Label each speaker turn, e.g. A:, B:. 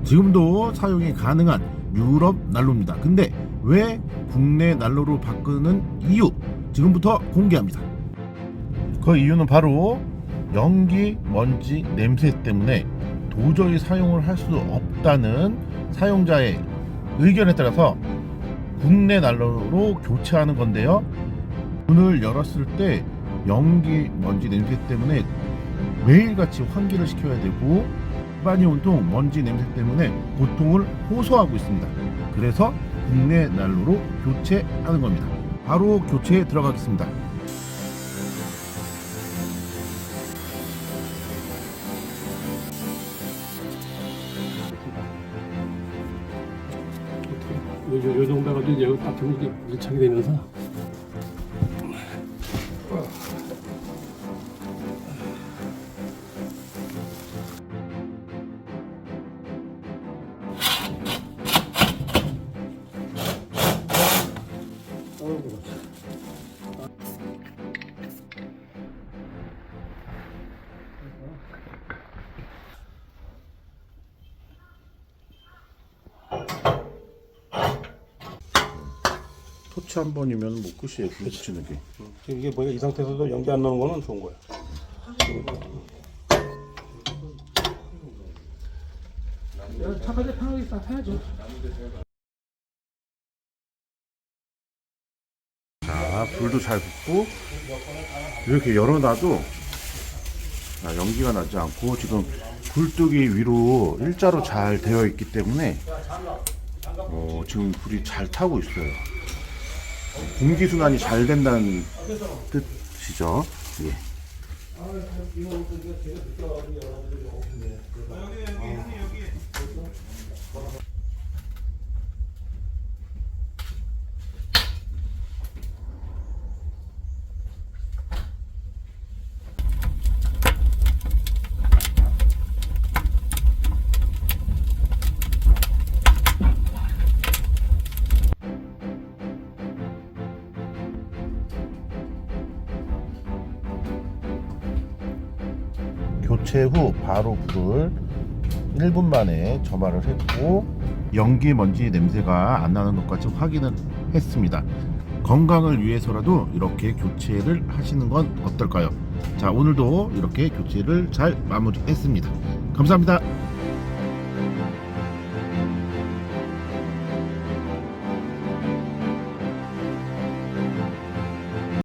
A: 지금도 사용이 가능한 유럽 난로입니다. 근데 왜 국내 난로로 바꾸는 이유 지금부터 공개합니다. 그 이유는 바로 연기, 먼지, 냄새 때문에 도저히 사용을 할 수 없다는 사용자의 의견에 따라서 국내 난로로 교체하는 건데요. 문을 열었을 때 연기, 먼지, 냄새 때문에 매일같이 환기를 시켜야 되고 일반인 온통, 먼지, 냄새 때문에 고통을 호소하고 있습니다. 그래서 국내 난로로 교체하는 겁니다. 바로 교체에 들어가겠습니다.
B: 요 정도 가지고 여기 딱 좀 이렇게 밀착이 되면서
A: 토치 한 번이면 뭐 끝이에요. 붙이는 게.
B: 이게 뭐야 이 상태에서도 연기 안 나는 거는 좋은 거야. 차까지 편하게 딱 해야죠.
A: 자, 불도 잘 붙고 이렇게 열어놔도 연기가 나지 않고 지금 굴뚝이 위로 일자로 잘 되어 있기 때문에 지금 불이 잘 타고 있어요. 공기순환이 잘 된다는 뜻이죠. 예. 교체 후 바로 불을 1분 만에 점화를 했고 연기, 먼지, 냄새가 안 나는 것까지 확인을 했습니다. 건강을 위해서라도 이렇게 교체를 하시는 건 어떨까요? 자, 오늘도 이렇게 교체를 잘 마무리했습니다. 감사합니다.